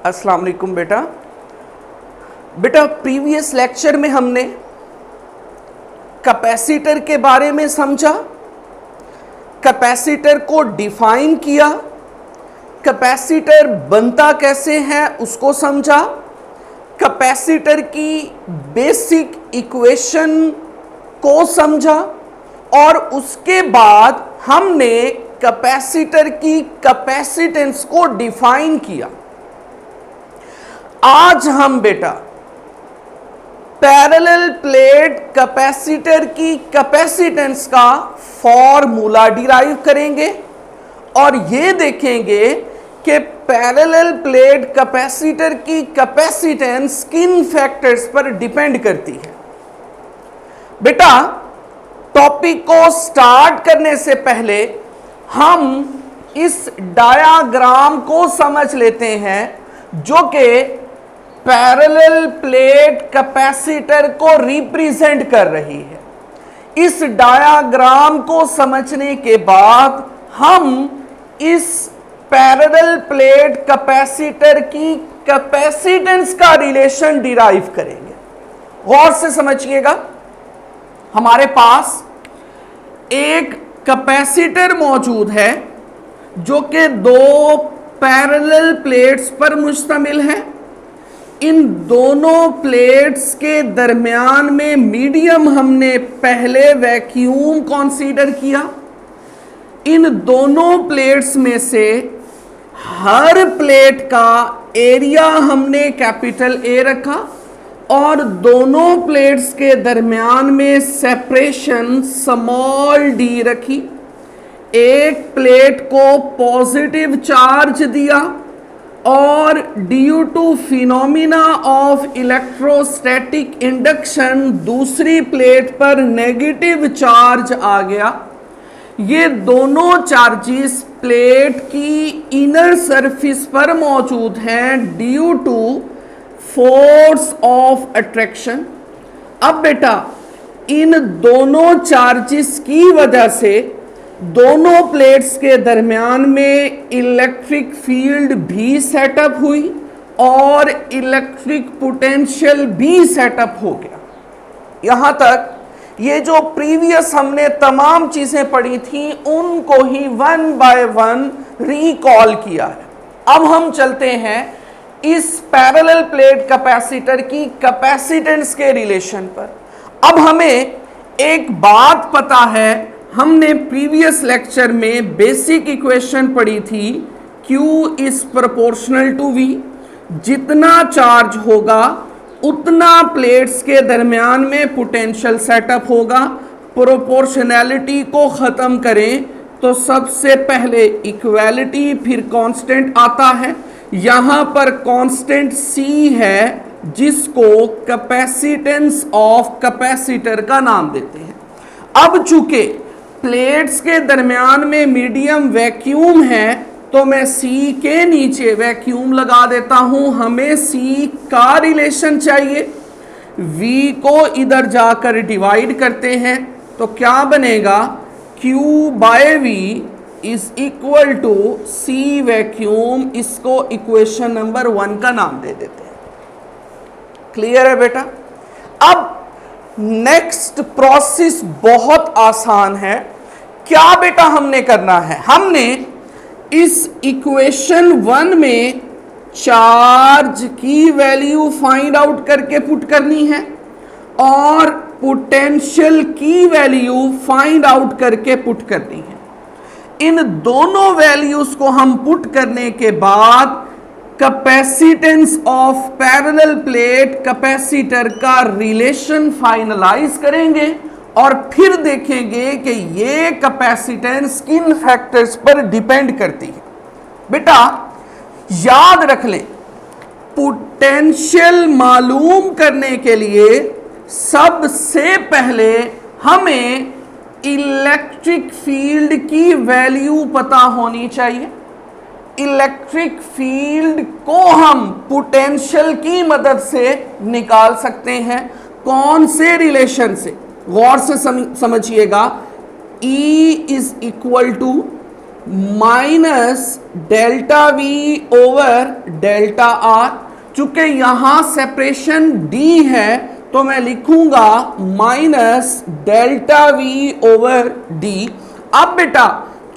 अस्सलाम वालेकुम बेटा प्रीवियस लेक्चर में हमने कैपेसिटर के बारे में समझा, कैपेसिटर को डिफाइन किया, कैपेसिटर बनता कैसे है उसको समझा, कैपेसिटर की बेसिक इक्वेशन को समझा और उसके बाद हमने कैपेसिटर की कैपेसिटेंस को डिफाइन किया। आज हम बेटा पैरेलल प्लेट कैपेसिटर की कैपेसिटेंस का फॉर्मूला डिराइव करेंगे और ये देखेंगे कि पैरेलल प्लेट कैपेसिटर की कैपेसिटेंस किन फैक्टर्स पर डिपेंड करती है। बेटा टॉपिक को स्टार्ट करने से पहले हम इस डायग्राम को समझ लेते हैं जो कि पैरेलल प्लेट कैपेसिटर को रिप्रेजेंट कर रही है। इस डायग्राम को समझने के बाद हम इस पैरेलल प्लेट कैपेसिटर की कैपेसिटेंस का रिलेशन डिराइव करेंगे। गौर से समझिएगा, हमारे पास एक कैपेसिटर मौजूद है जो कि दो पैरेलल प्लेट्स पर मुश्तमिल है। इन दोनों प्लेट्स के दरमियान में मीडियम हमने पहले वैक्यूम कंसीडर किया। इन दोनों प्लेट्स में से हर प्लेट का एरिया हमने कैपिटल ए रखा और दोनों प्लेट्स के दरमियान में सेपरेशन स्मॉल डी रखी। एक प्लेट को पॉजिटिव चार्ज दिया और due to phenomena of electrostatic induction दूसरी प्लेट पर नेगेटिव चार्ज आ गया। ये दोनों चार्जेस प्लेट की इनर सरफेस पर मौजूद हैं due to force of attraction. अब बेटा इन दोनों चार्जेस की वजह से दोनों प्लेट्स के दरमियान में इलेक्ट्रिक फील्ड भी सेटअप हुई और इलेक्ट्रिक पोटेंशियल भी सेटअप हो गया। यहां तक ये जो प्रीवियस हमने तमाम चीजें पढ़ी थी उनको ही वन बाय वन रिकॉल किया है। अब हम चलते हैं इस पैरेलल प्लेट कैपेसिटर की कैपेसिटेंस के रिलेशन पर। अब हमें एक बात पता है, हमने प्रीवियस लेक्चर में बेसिक इक्वेशन पढ़ी थी Q is proportional to V। जितना चार्ज होगा उतना प्लेट्स के दरमियान में पोटेंशियल सेटअप होगा। प्रोपोर्शनैलिटी को ख़त्म करें तो सबसे पहले इक्वालिटी फिर कांस्टेंट आता है। यहाँ पर कांस्टेंट C है जिसको कैपेसिटेंस ऑफ कैपेसिटर का नाम देते हैं। अब चूंकि प्लेट्स के दरमियान में मीडियम वैक्यूम है तो मैं C के नीचे वैक्यूम लगा देता हूं। हमें C का रिलेशन चाहिए। V को इधर जाकर डिवाइड करते हैं तो क्या बनेगा, Q by V is equal to C vacuum. इसको इक्वेशन नंबर 1 का नाम दे देते हैं। क्लियर है बेटा। अब नेक्स्ट प्रोसेस बहुत आसान है। क्या बेटा हमने करना है, हमने इस इक्वेशन 1 में चार्ज की वैल्यू फाइंड आउट करके पुट करनी है और पोटेंशियल की वैल्यू फाइंड आउट करके पुट करनी है। इन दोनों वैल्यूज को हम पुट करने के बाद capacitance of parallel plate capacitor का रिलेशन फाइनलाइज करेंगे और फिर देखेंगे कि ये कैपेसिटेंस किन फैक्टर्स पर डिपेंड करती है। बेटा याद रख लें, पोटेंशियल मालूम करने के लिए सबसे पहले हमें इलेक्ट्रिक फील्ड की वैल्यू पता होनी चाहिए। इलेक्ट्रिक फील्ड को हम पोटेंशियल की मदद से निकाल सकते हैं। कौन से रिलेशन से, गौर से समझिएगा। E is equal to minus delta V over delta R. चूंकि यहां सेपरेशन डी है तो मैं लिखूंगा minus delta V over D. अब बेटा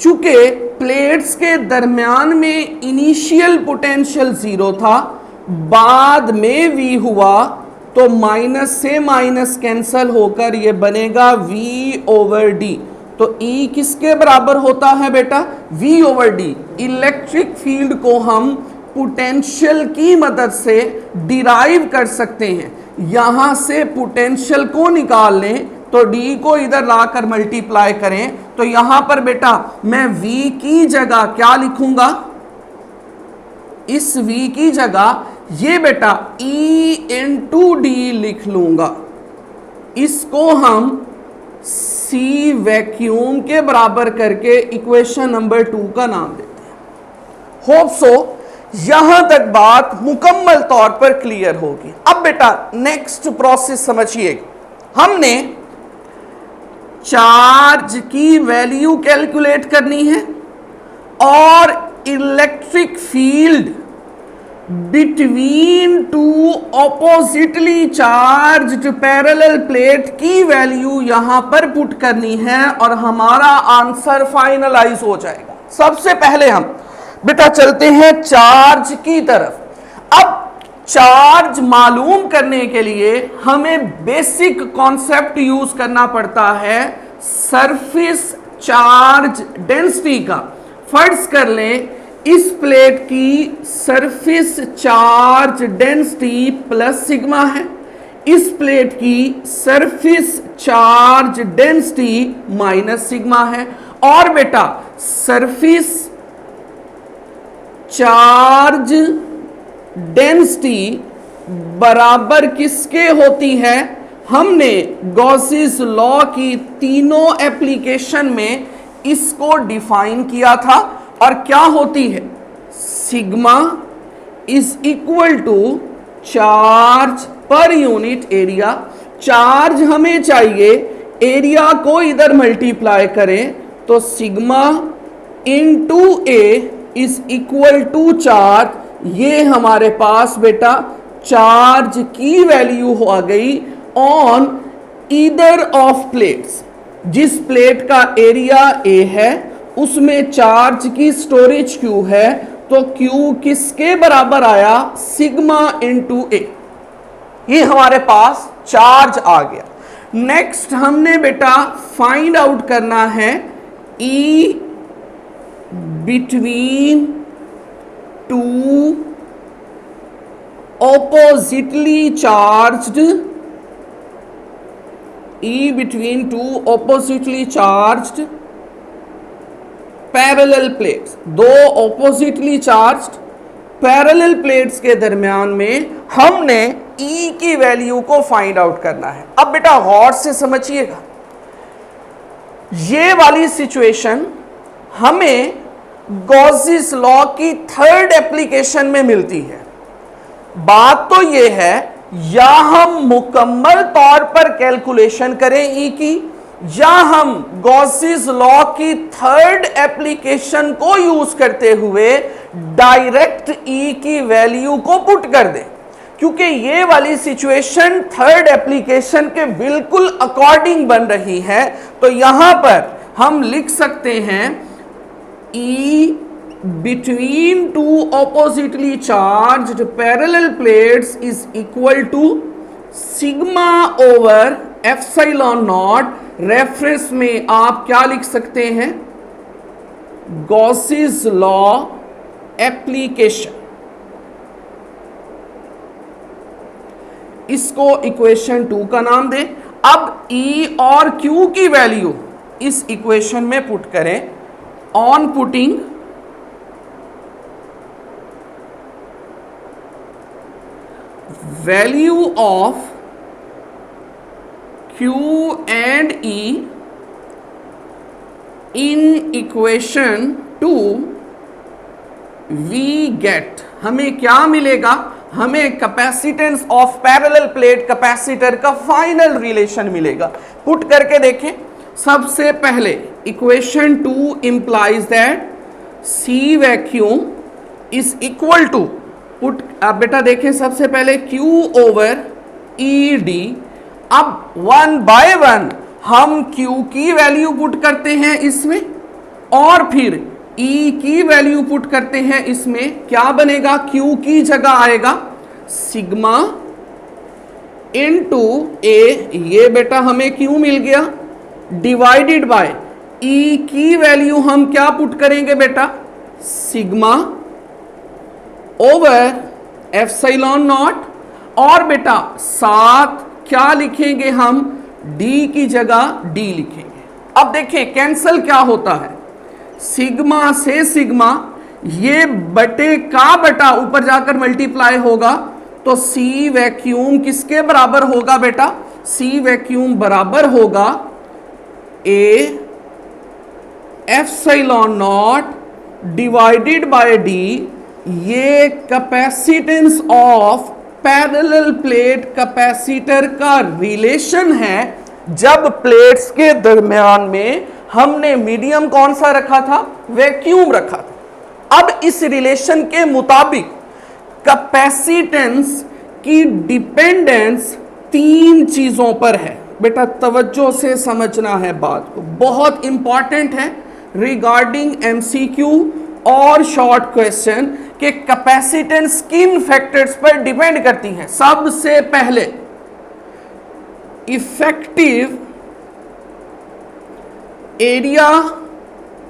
चूंकि प्लेट्स के दरमियान में इनिशियल पोटेंशियल जीरो था, बाद में वी हुआ, तो माइनस से माइनस कैंसल होकर ये बनेगा v ओवर डी। तो E किसके बराबर होता है बेटा? v over D. Electric field को हम पोटेंशियल की मदद से डिराइव कर सकते हैं। यहां से पोटेंशियल को निकाल लें तो D को इधर लाकर मल्टीप्लाई करें, तो यहां पर बेटा मैं V की जगह क्या लिखूंगा? इस V की जगह ये बेटा E इंटू डी लिख लूंगा। इसको हम C वैक्यूम के बराबर करके इक्वेशन नंबर 2 का नाम देते हैं। होप सो यहां तक बात मुकम्मल तौर पर क्लियर होगी। अब बेटा नेक्स्ट प्रोसेस समझिएगा। हमने चार्ज की वैल्यू कैलकुलेट करनी है और electric field between two oppositely charged parallel plate की वैल्यू यहां पर पुट करनी है और हमारा आंसर फाइनलाइज हो जाएगा। सबसे पहले हम बेटा चलते हैं चार्ज की तरफ। अब चार्ज मालूम करने के लिए हमें बेसिक कॉन्सेप्ट यूज करना पड़ता है सरफेस चार्ज डेंसिटी का। फर्ज कर लें इस प्लेट की surface charge density plus sigma है, इस प्लेट की surface charge density minus sigma है। और बेटा सरफेस चार्ज डेंसिटी बराबर किसके होती है? हमने गॉसेस लॉ की तीनों एप्लीकेशन में इसको डिफाइन किया था और क्या होती है? Sigma is equal to charge per unit area. Charge हमें चाहिए, एरिया को इधर मल्टीप्लाई करें तो sigma into A is equal to charge. ये हमारे पास बेटा चार्ज की वैल्यू हो गई ऑन ईदर ऑफ प्लेट्स। जिस प्लेट का एरिया ए है उसमें चार्ज की स्टोरेज Q है, तो Q किसके बराबर आया? सिग्मा इनटू ए। ये हमारे पास चार्ज आ गया। नेक्स्ट हमने बेटा फाइंड आउट करना है E between two oppositely charged, E between two oppositely charged parallel plates. दो ऑपोजिटली चार्ज्ड पैरेलल प्लेट्स के दरमियान में हमने E की वैल्यू को फाइंड आउट करना है। अब बेटा गौर से समझिएगा, ये वाली सिचुएशन हमें गॉसेस लॉ की थर्ड एप्लीकेशन में मिलती है। बात तो ये है या हम मुकम्मल तौर पर कैलकुलेशन करें E की, या हम गॉसेस लॉ की थर्ड एप्लीकेशन को यूज करते हुए डायरेक्ट E की वैल्यू को पुट कर दें। क्योंकि ये वाली सिचुएशन थर्ड एप्लीकेशन के बिल्कुल अकॉर्डिंग बन रही है, तो यहां पर हम लिख सकते हैं E between two oppositely charged parallel plates is equal to sigma over epsilon naught. Reference में आप क्या लिख सकते हैं? Gauss's law application. इसको इक्वेशन 2 का नाम दें। अब E और Q की वैल्यू इस इक्वेशन में पुट करें। On putting value of Q and E in equation 2 we get, हमें क्या मिलेगा? हमें capacitance of parallel plate capacitor का फाइनल रिलेशन मिलेगा। पुट करके देखें। सबसे पहले equation 2 implies that C vacuum is equal to put, अब बेटा देखें सबसे पहले Q ओवर ई डी। अब 1 बाय 1 हम Q की वैल्यू पुट करते हैं इसमें और फिर E की वैल्यू पुट करते हैं इसमें। क्या बनेगा? Q की जगह आएगा सिग्मा इनटू ए, ये बेटा हमें Q मिल गया, डिवाइडेड बाय E की वैल्यू हम क्या पुट करेंगे बेटा? सिग्मा ओवर एप्सिलॉन नॉट, और बेटा साथ क्या लिखेंगे हम? D की जगह D लिखेंगे। अब देखें कैंसल क्या होता है, सिग्मा से सिग्मा, ये बटे का बटा ऊपर जाकर मल्टीप्लाई होगा, तो सी वैक्यूम किसके बराबर होगा बेटा? सी वैक्यूम बराबर होगा A epsilon not divided by D. ये capacitance of parallel plate capacitor का रिलेशन है जब प्लेट्स के दरमियान में हमने मीडियम कौन सा रखा था? वैक्यूम रखा था। अब इस रिलेशन के मुताबिक कैपेसिटेंस की डिपेंडेंस 3 चीजों पर है। बेटा तवज्जो से समझना है बात को, बहुत इंपॉर्टेंट है रिगार्डिंग एमसीक्यू और शॉर्ट क्वेश्चन के कैपेसिटेंस किन फैक्टर्स पर डिपेंड करती है। सबसे पहले effective area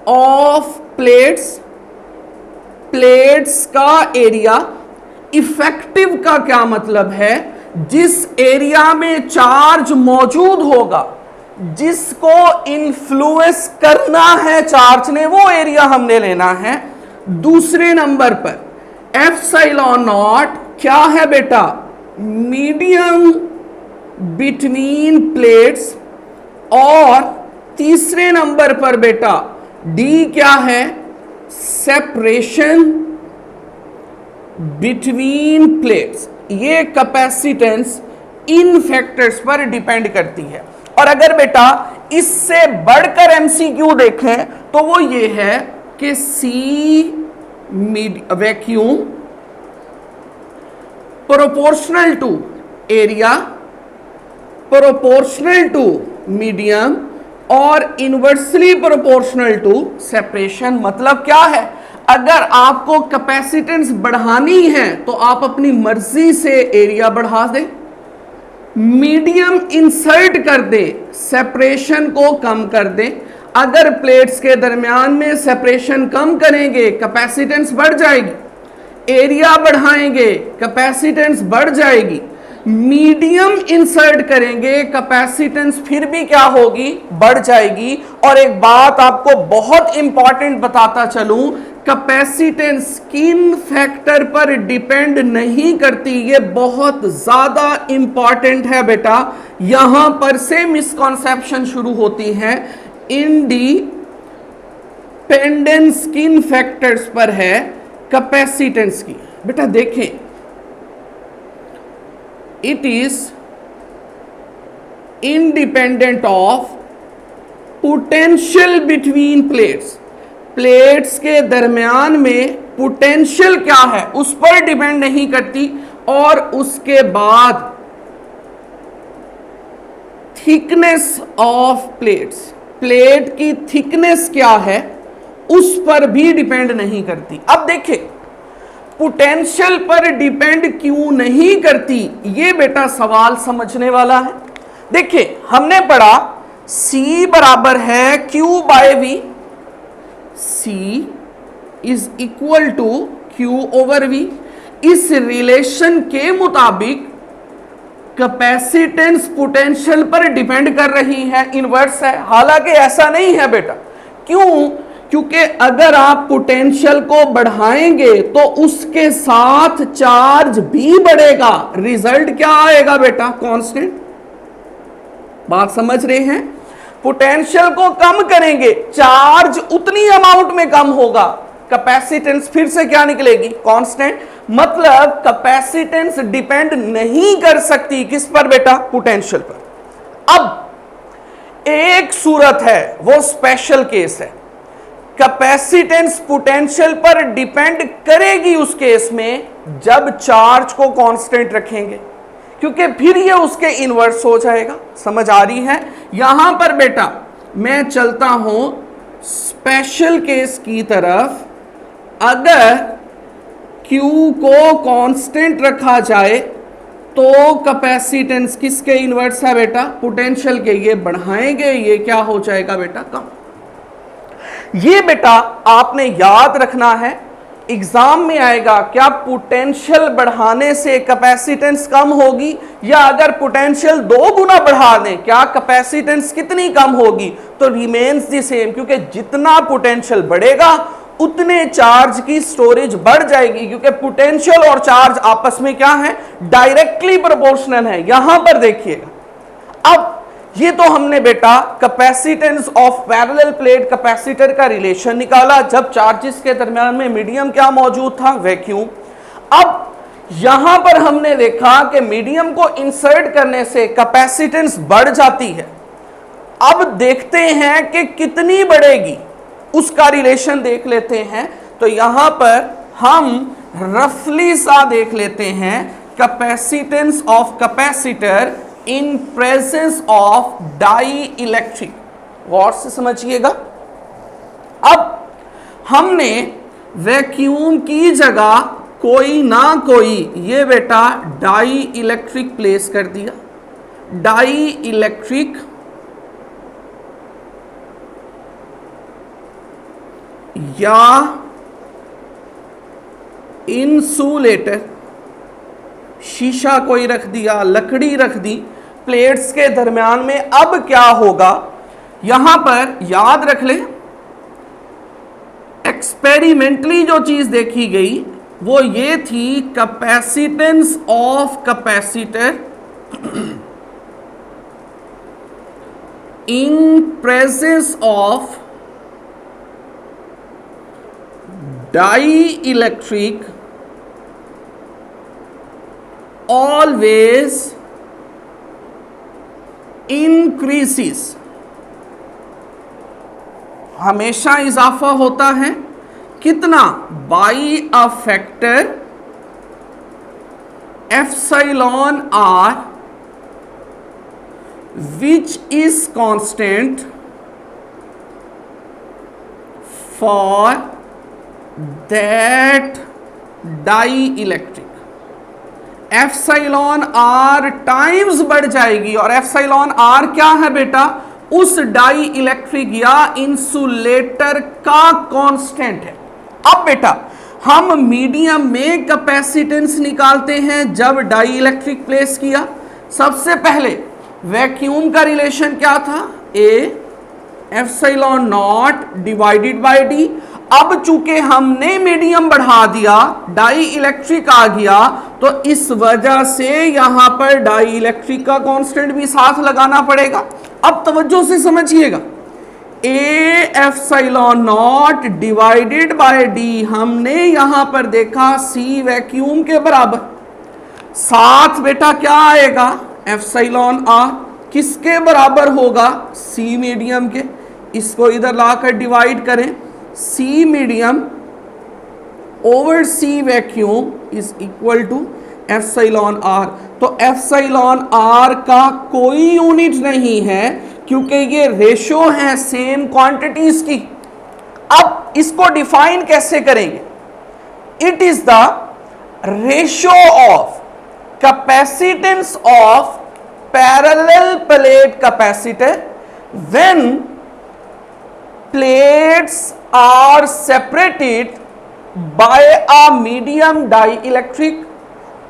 of plates, plates का एरिया। इफेक्टिव का क्या मतलब है? जिस एरिया में चार्ज मौजूद होगा, जिसको इन्फ्लुएंस करना है चार्ज ने, वो एरिया हमने लेना है। दूसरे नंबर पर एप्सिलॉन नॉट क्या है बेटा? Medium between plates. और तीसरे नंबर पर बेटा डी क्या है? Separation between plates. ये कैपेसिटेंस इन फैक्टर्स पर डिपेंड करती है। और अगर बेटा इससे बढ़कर एमसीक्यू देखें तो वो ये है कि C vacuum proportional to area, proportional to medium और इनवर्सली प्रोपोर्शनल टू सेपरेशन। मतलब क्या है? अगर आपको कैपेसिटेंस बढ़ानी है तो आप अपनी मर्जी से एरिया बढ़ा दें, मीडियम इंसर्ट कर दे, सेपरेशन को कम कर दे। अगर प्लेट्स के दरमियान में सेपरेशन कम करेंगे कैपेसिटेंस बढ़ जाएगी, एरिया बढ़ाएंगे कैपेसिटेंस बढ़ जाएगी। मीडियम इंसर्ट करेंगे कैपेसिटेंस फिर भी क्या होगी? बढ़ जाएगी। और एक बात आपको बहुत इंपॉर्टेंट बताता चलूं, कैपेसिटेंस किन फैक्टर पर डिपेंड नहीं करती, ये बहुत ज्यादा इंपॉर्टेंट है बेटा। यहां पर से मिसकॉन्सेप्शन शुरू होती है। इंडिपेंडेंस किन फैक्टर्स पर है? कैपेसिटेंस की। बेटा देखें, it is independent of potential between plates. Plates के दरमियान में पोटेंशियल क्या है उस पर डिपेंड नहीं करती। और उसके बाद थिकनेस ऑफ प्लेट्स, प्लेट की थिकनेस क्या है उस पर भी डिपेंड नहीं करती। अब देखें पोटेंशियल पर डिपेंड क्यों नहीं करती, ये बेटा सवाल समझने वाला है। देखिए हमने पढ़ा C बराबर है Q by V, C is equal to Q over V। इस रिलेशन के मुताबिक कैपेसिटेंस पोटेंशियल पर डिपेंड कर रही है, इनवर्स है। हालांकि ऐसा नहीं है बेटा। क्यों? क्योंकि अगर आप पोटेंशियल को बढ़ाएंगे तो उसके साथ चार्ज भी बढ़ेगा। रिजल्ट क्या आएगा बेटा? कांस्टेंट। बात समझ रहे हैं? पोटेंशियल को कम करेंगे, चार्ज उतनी अमाउंट में कम होगा, कैपेसिटेंस फिर से क्या निकलेगी? कांस्टेंट। मतलब कैपेसिटेंस डिपेंड नहीं कर सकती किस पर बेटा? पोटेंशियल पर। अब एक सूरत है, वो स्पेशल केस है। कैपेसिटेंस पोटेंशियल पर डिपेंड करेगी उस केस में जब चार्ज को कांस्टेंट रखेंगे, क्योंकि फिर ये उसके इन्वर्स हो जाएगा। समझ आ रही है? यहां पर बेटा मैं चलता हूं स्पेशल केस की तरफ। अगर Q को कांस्टेंट रखा जाए तो कैपेसिटेंस किसके इन्वर्स है बेटा? पोटेंशियल के। ये बढ़ाएंगे, ये क्या हो जाएगा बेटा? कम। ये बेटा आपने याद रखना है, एग्जाम में आएगा। क्या पोटेंशियल बढ़ाने से कैपेसिटेंस कम होगी, या अगर पोटेंशियल 2 गुना बढ़ा दें क्या कैपेसिटेंस कितनी कम होगी? तो रिमेन्स द सेम, क्योंकि जितना पोटेंशियल बढ़ेगा उतने चार्ज की स्टोरेज बढ़ जाएगी, क्योंकि पोटेंशियल और चार्ज आपस में क्या है? डायरेक्टली प्रोपोर्शनल है। यहां पर देखिएगा, अब ये तो हमने बेटा capacitance of parallel plate capacitor का रिलेशन निकाला जब चार्जेस के दरमियान में मीडियम क्या मौजूद था? वैक्यूम। अब यहां पर हमने देखा कि मीडियम को इंसर्ट करने से कैपेसिटेंस बढ़ जाती है। अब देखते हैं कि कितनी बढ़ेगी, उसका रिलेशन देख लेते हैं। तो यहां पर हम रफली सा देख लेते हैं capacitance of capacitor in presence of dielectric. गौर से समझिएगा। अब हमने वैक्यूम की जगह कोई ना कोई ये बेटा डाई इलेक्ट्रिक प्लेस कर दिया। डाई इलेक्ट्रिक या इंसुलेटर, शीशा कोई रख दिया, लकड़ी रख दी प्लेट्स के दरमियान में। अब क्या होगा? यहां पर याद रख ले, एक्सपेरिमेंटली जो चीज देखी गई वो ये थी capacitance of capacitor in presence of dielectric always increases, हमेशा इजाफा होता है। कितना? By a factor epsilon R which is constant for that dielectric. Epsilon R times बढ़ जाएगी, और एप्सिलॉन आर क्या है बेटा? उस डाई इलेक्ट्रिक या इंसुलेटर का कांस्टेंट है। अब बेटा हम मीडियम में कैपेसिटेंस निकालते हैं जब डाई इलेक्ट्रिक प्लेस किया। सबसे पहले वैक्यूम का रिलेशन क्या था? ए epsilon not divided by D. अब चूंकि हमने मीडियम बढ़ा दिया, डाई इलेक्ट्रिक आ गया, तो इस वजह से यहां पर डाई इलेक्ट्रिक का कांस्टेंट भी साथ लगाना पड़ेगा। अब तवज्जो से समझिएगा, ए epsilon not divided by D हमने यहां पर देखा सी वैक्यूम के बराबर। साथ बेटा क्या आएगा? एप्सिलॉन आर किसके बराबर होगा? सी मीडियम के। इसको इधर लाकर डिवाइड करें, C medium over C vacuum is equal to epsilon R. तो एप्सिलॉन आर का कोई यूनिट नहीं है, क्योंकि ये रेशो है सेम क्वांटिटीज की। अब इसको डिफाइन कैसे करेंगे? It is the ratio of capacitance of parallel plate capacitor when plates are separated by a medium dielectric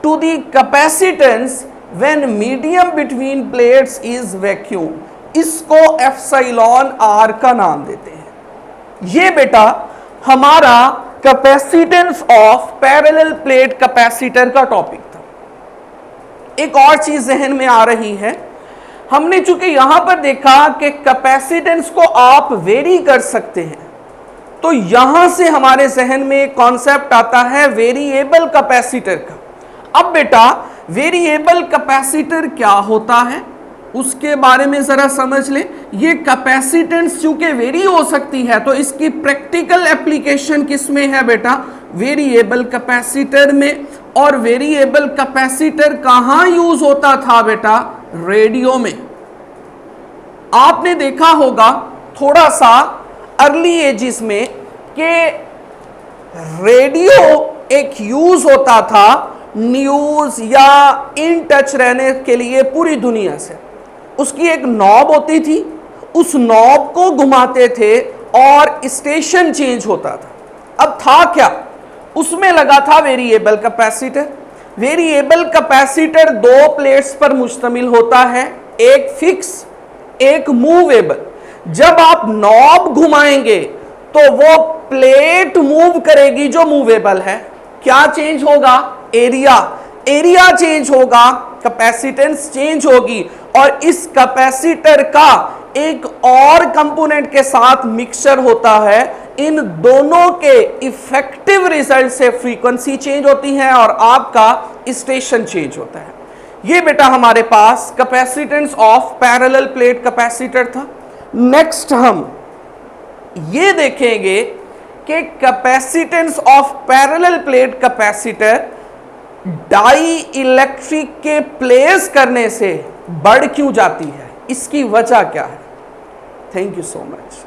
to the capacitance when medium between plates is vacuum। इसको epsilon R का नाम देते हैं। ये बेटा हमारा capacitance of parallel plate capacitor का topic था। एक और चीज जहन में आ रही है, हमने चूंकि यहां पर देखा कि कैपेसिटेंस को आप वेरी कर सकते हैं, तो यहां से हमारे जहन में एक कॉन्सेप्ट आता है वेरिएबल कैपेसिटर का। अब बेटा वेरिएबल कैपेसिटर क्या होता है? उसके बारे में जरा समझ लें। ये कैपेसिटेंस चूंकि वेरी हो सकती है तो इसकी प्रैक्टिकल एप्लीकेशन किस में है बेटा? वेरिएबल कैपेसिटर में। और वेरिएबल कैपेसिटर कहां यूज होता था बेटा? रेडियो में। आपने देखा होगा थोड़ा सा अर्ली एजिस में कि रेडियो एक यूज होता था न्यूज या इन टच रहने के लिए पूरी दुनिया से। उसकी एक नॉब होती थी, उस नॉब को घुमाते थे और स्टेशन चेंज होता था। अब था क्या? उसमें लगा था वेरिएबल कैपेसिटर। वेरिएबल कैपेसिटर दो प्लेट्स पर मुश्तमिल होता है, एक फिक्स एक मूवेबल। जब आप नॉब घुमाएंगे तो वो प्लेट मूव करेगी जो मूवेबल है। क्या चेंज होगा? एरिया। एरिया चेंज होगा, कैपेसिटेंस चेंज होगी। और इस कैपेसिटर का एक और कंपोनेंट के साथ मिक्सचर होता है। इन दोनों के इफेक्टिव रिजल्ट से फ्रीक्वेंसी चेंज होती है और आपका स्टेशन चेंज होता है। ये बेटा हमारे पास capacitance of parallel plate capacitor था। नेक्स्ट हम ये देखेंगे कि capacitance of parallel plate capacitor dielectric के प्लेस करने से बढ़ क्यों जाती है, इसकी वजह क्या है? Thank you so much.